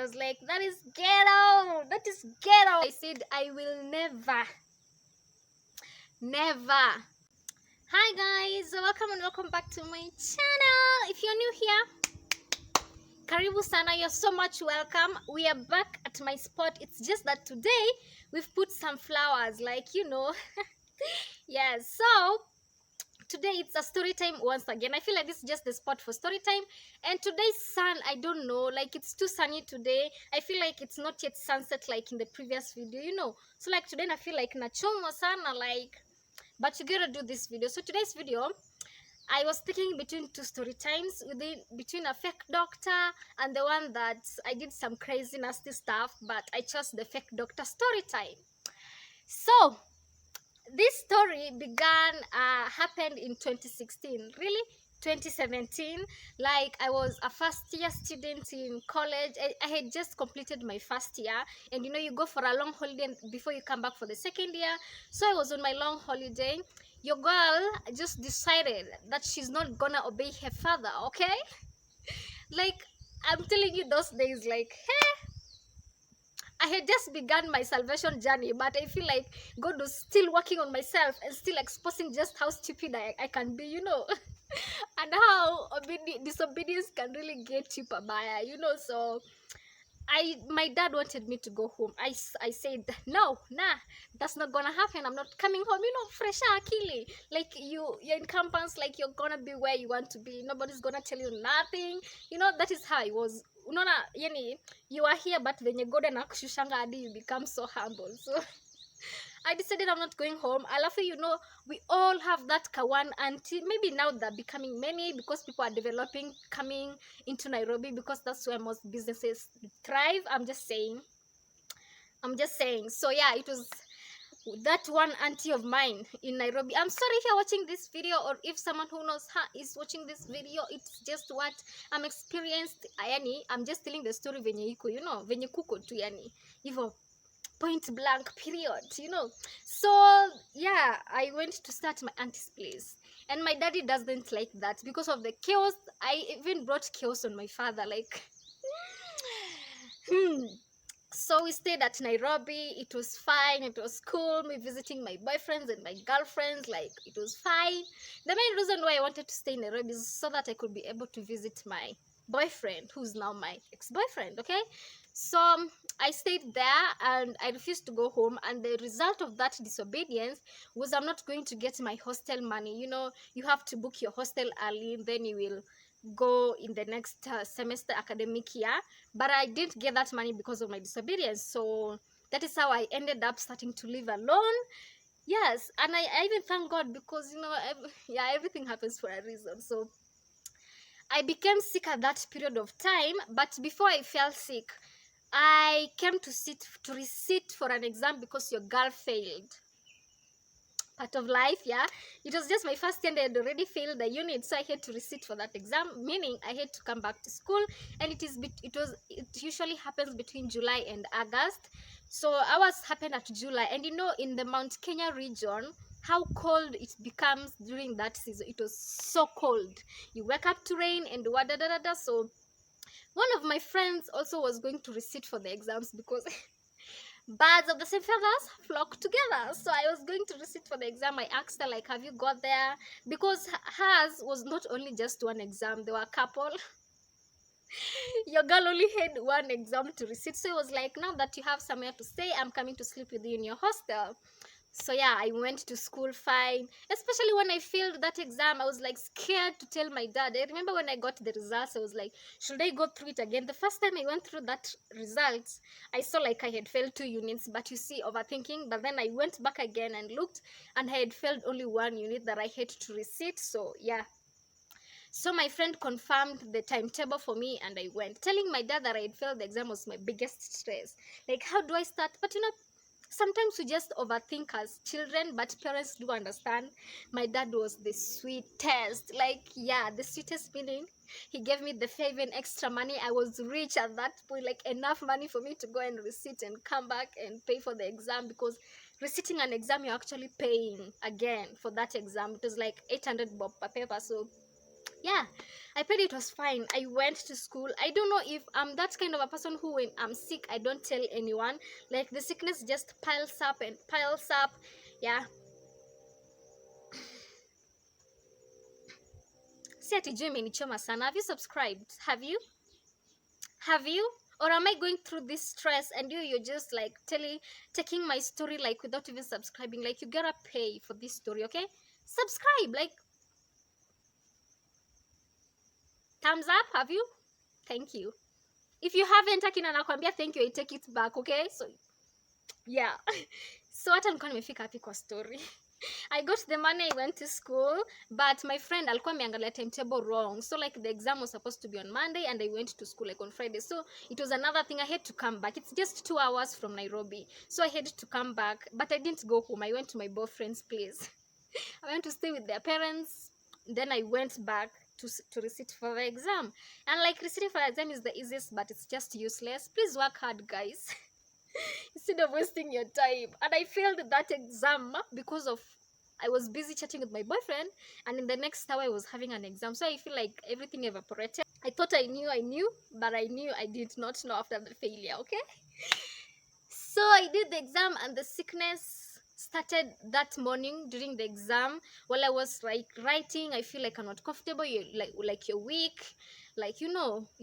And I was like, that is ghetto. That is ghetto. I said, I will never. Hi guys, welcome and welcome back to my channel. If you're new here, karibu sana, you're so much welcome. We are back at my spot. It's just that today we've put some flowers, like, you know. Yes, so today it's a story time once again. I feel like this is just the spot for story time. And today's sun, I don't know, like it's too sunny today. I feel like it's not yet sunset like in the previous video, you know. So like today I feel like nachoma sana, like, but you gotta do this video. So today's video, I was thinking between two story times, between a fake doctor and the one that I did some crazy nasty stuff, but I chose the fake doctor story time. So this story happened in 2016, really 2017. Like, I was a first year student in college. I had just completed my first year, and you know, you go for a long holiday before you come back for the second year. So I was on my long holiday. Your girl just decided that she's not gonna obey her father, okay? Like, I'm telling you, those days, like, hey, I had just begun my salvation journey, but I feel like God was still working on myself and still exposing just how stupid I can be, you know, and how disobedience can really get you pabaya, you know. So my dad wanted me to go home. I said, no, nah, that's not gonna happen. I'm not coming home, you know, fresha akili. Like, you're in campus, like you're gonna be where you want to be. Nobody's gonna tell you nothing. You know, that is how it was. Unaona, yani, you are here, but when you go there, you become so humble. So I decided I'm not going home. Alafu, you know, we all have that kawan auntie. Maybe now they're becoming many because people are developing, coming into Nairobi, because that's where most businesses thrive. I'm just saying. So yeah, it was that one auntie of mine in Nairobi. I'm sorry if you're watching this video, or if someone who knows her is watching this video. It's just what I'm experienced. Yani, I'm just telling the story venye iko, you know, venye kuko tu, yani. Hivyo, point blank, period, you know. So yeah, I went to start my auntie's place, and my daddy doesn't like that because of the chaos. I even brought chaos on my father, like so we stayed at Nairobi. It was fine, it was cool, me visiting my boyfriends and my girlfriends, like it was fine. The main reason why I wanted to stay in Nairobi is so that I could be able to visit my boyfriend, who's now my ex-boyfriend, okay? So I stayed there and I refused to go home, and the result of that disobedience was I'm not going to get my hostel money. You know, you have to book your hostel early, then you will go in the next semester academic year. But I didn't get that money because of my disobedience. So that is how I ended up starting to live alone. Yes, and I even thank God, because you know, everything happens for a reason. So I became sick at that period of time, but before I fell sick, I came to resit for an exam because your girl failed. Part of life, yeah. It was just my first year and I had already failed the unit, so I had to resit for that exam, meaning I had to come back to school. And it usually happens between July and August. So ours happened at July, and you know, in the Mount Kenya region, how cold it becomes during that season. It was so cold. You wake up to rain and da. So one of my friends also was going to resit for the exams, because birds of the same feathers flock together. So I was going to resit for the exam. I asked her, like, have you got there? Because hers was not only just one exam, there were a couple. Your girl only had one exam to resit. So it was like, now that you have somewhere to stay, I'm coming to sleep with you in your hostel. So yeah, I went to school fine. Especially when I failed that exam, I was like scared to tell my dad. I remember when I got the results, I was like, should I go through it again? The first time I went through that results, I saw like I had failed 2 units, but you see, overthinking. But then I went back again and looked, and I had failed only 1 unit that I had to resit. So yeah. So my friend confirmed the timetable for me, and I went. Telling my dad that I had failed the exam was my biggest stress. Like, how do I start? But you know, sometimes we just overthink as children, but parents do understand. My dad was the sweetest, like, yeah, the sweetest, meaning he gave me the favor and extra money. I was rich at that point, like enough money for me to go and receipt and come back and pay for the exam, because receipting an exam, you're actually paying again for that exam. It was like 800 bob per paper. So Yeah, I paid. It was fine. I went to school. I don't know if I'm that kind of a person who, when I'm sick, I don't tell anyone. Like, the sickness just piles up and piles up. Yeah. Si ati juu imenichoma sana. Have you subscribed? Have you? Or am I going through this stress and you're just like taking my story like without even subscribing? Like, you gotta pay for this story, okay? Subscribe, like, thumbs up. Have you? Thank you. If you haven't, akina nakwambia thank you, I take it back, okay? So yeah. So hata nilikuwa nimefika hapi kwa story. I got the money, I went to school, but my friend alikuwa ameangalia timetable wrong. So like, the exam was supposed to be on Monday and I went to school like on Friday. So it was another thing, I had to come back. It's just 2 hours from Nairobi. So I had to come back, but I didn't go home. I went to my boyfriend's place. I went to stay with their parents. Then I went back to recite for the exam. And like, reciting for the exam is the easiest, but it's just useless. Please work hard, guys. Instead of wasting your time. And I failed that exam because of I was busy chatting with my boyfriend, and in the next hour I was having an exam. So I feel like everything evaporated. I thought I knew, but I knew I did not know after the failure, okay? So I did the exam, and the sickness started that morning during the exam. While I was like writing, I feel like I'm not comfortable. You like you're weak, like, you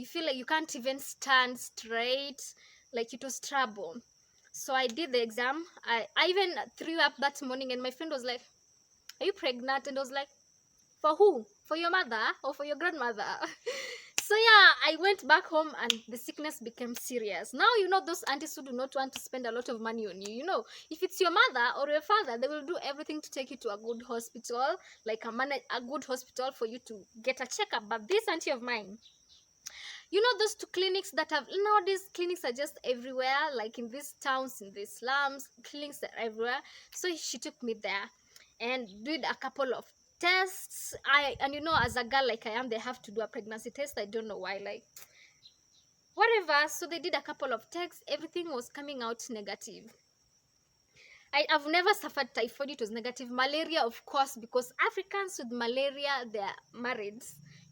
feel like you can't even stand straight. Like, it was trouble. So I did the exam. I even threw up that morning, and my friend was like, "Are you pregnant?" And I was like, "For who? For your mother or for your grandmother?" So yeah, I went back home and the sickness became serious. Now, those aunties who do not want to spend a lot of money on you. If it's your mother or your father, they will do everything to take you to a good hospital, like a good hospital for you to get a checkup. But this auntie of mine, those two clinics that have nowadays, clinics are just everywhere, like in these towns, in these slums, clinics are everywhere. So she took me there and did a couple of tests. And as a girl like I am, they have to do a pregnancy test. I don't know why, like, whatever. So they did a couple of tests. Everything was coming out negative. I've never suffered typhoid. It was negative. Malaria, of course, because Africans with malaria, they're married.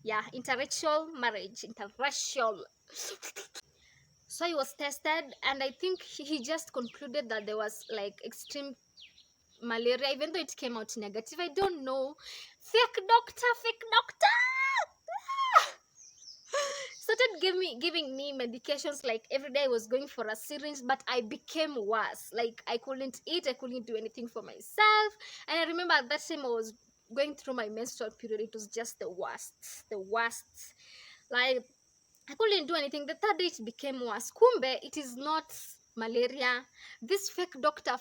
Yeah, interracial marriage, interracial. So he was tested, and I think he just concluded that there was like extreme malaria, even though it came out negative. I don't know. Fake doctor, fake doctor. Started giving me medications. Like, every day I was going for a syringe, but I became worse. Like, I couldn't eat, I couldn't do anything for myself. And I remember at that time I was going through my menstrual period. It was just the worst. Like, I couldn't do anything. The third day it became worse. Kumbe, it is not malaria. This fake doctor,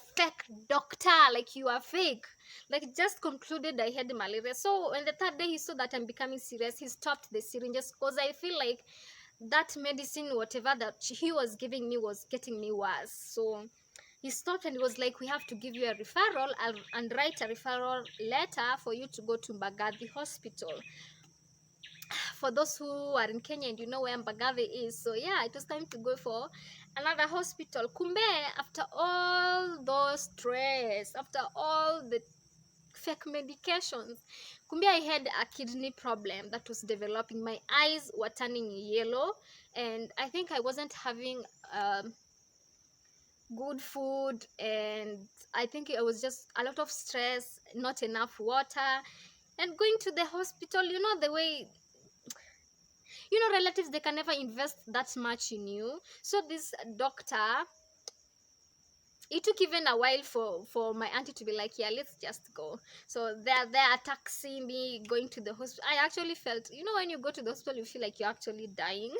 like, you are fake. Like, just concluded I had malaria. So when the third day he saw that I'm becoming serious, he stopped the syringes, because I feel like that medicine, whatever that he was giving me, was getting me worse. So he stopped and he was like, "We have to give you a referral and write a referral letter for you to go to Mbagathi Hospital." For those who are in Kenya and you know where Mbagathi is, so yeah, it was time to go for another hospital. Kumbe, after all those stress, after all the fake medications, kumbe I had a kidney problem that was developing. My eyes were turning yellow, and I think I wasn't having good food, and I think it was just a lot of stress, not enough water, and going to the hospital, the way relatives, they can never invest that much in you. So this doctor, it took even a while for my auntie to be like, "Yeah, let's just go." So they're taxing me, going to the hospital. I actually felt, when you go to the hospital, you feel like you're actually dying.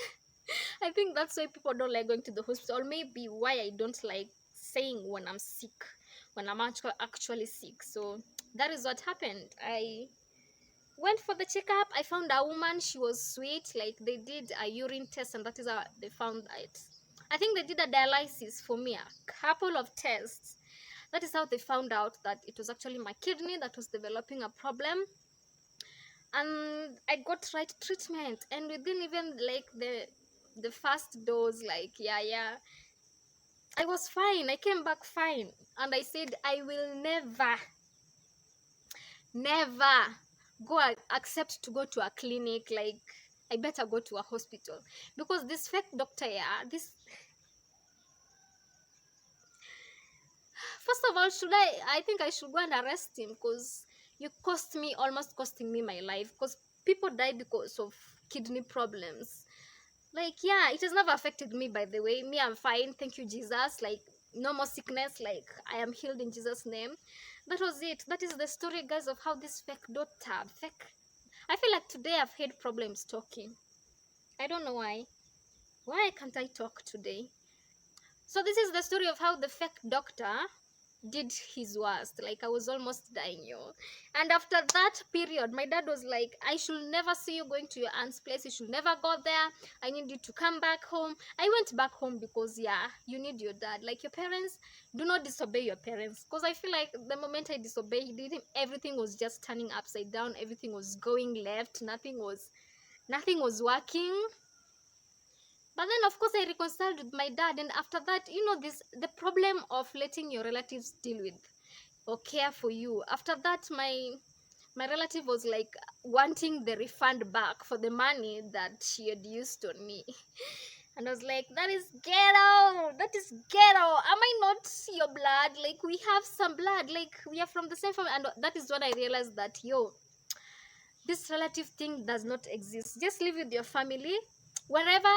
I think that's why people don't like going to the hospital, or maybe why I don't like saying when I'm sick, when I'm actually sick. So that is what happened. I went for the checkup. I found a woman. She was sweet. Like, they did a urine test, and that is how they found it. I think they did a dialysis for me, a couple of tests. That is how they found out that it was actually my kidney that was developing a problem. And I got right treatment, and within even like the first dose, like, yeah, I was fine. I came back fine, and I said I will never accept to go to a clinic, like I better go to a hospital, because this fake doctor, yeah, this, first of all, I think I should go and arrest him, because you almost costing me my life, because people die because of kidney problems. Like, yeah, it has never affected me, by the way. Me, I'm fine, thank you, Jesus. Like, no more sickness, like I am healed in Jesus' name. That was it. That is the story, guys, of how this fake doctor, I feel like today I've had problems talking. I don't know why. Why can't I talk today? So this is the story of how the fake doctor did his worst. Like, I was almost dying, yo. And after that period, my dad was like, I should never see you going to your aunt's place. You should never go there. I need you to come back home. I went back home because, yeah, you need your dad. Like, your parents, do not disobey your parents. Because I feel like the moment I disobeyed him, everything was just turning upside down. Everything was going left. Nothing was working. But then, of course, I reconciled with my dad, and after that, the problem of letting your relatives deal with or care for you. After that, my relative was like wanting the refund back for the money that she had used on me. And I was like, that is ghetto. That is ghetto. Am I not your blood? Like, we have some blood. Like, we are from the same family. And that is when I realized that, yo, this relative thing does not exist. Just live with your family wherever.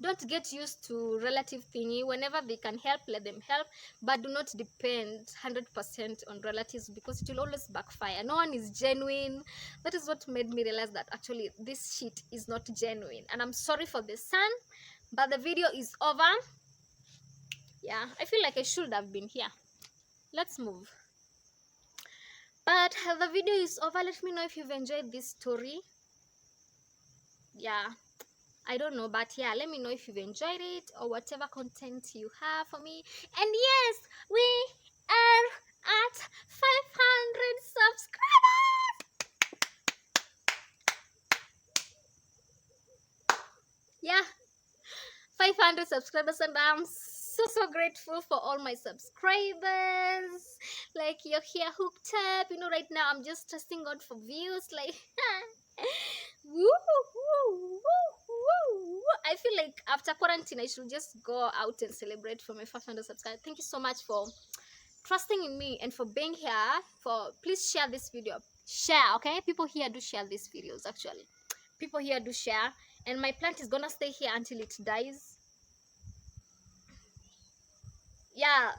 Don't get used to relative thingy. Whenever they can help, let them help, but do not depend 100% on relatives, because it will always backfire. No one is genuine. That is what made me realize that actually this shit is not genuine. And I'm sorry for the son, but the video is over. Yeah, I feel like I should have been here. Let's move. But the video is over. Let me know if you've enjoyed this story. Yeah, I don't know, but yeah, let me know if you've enjoyed it or whatever content you have for me. And yes, we are at 500 subscribers. Yeah, 500 subscribers, and I'm so grateful for all my subscribers. Like, you're here hooked up. Right now I'm just trusting God for views. Like, woo, woo, woo, woo. I feel like after quarantine I should just go out and celebrate for my 500 subscribers. Thank you so much for trusting in me and for being here. Please share this video. Share, okay? People here do share these videos. Actually, people here do share, and my plant is gonna stay here until it dies. Yeah.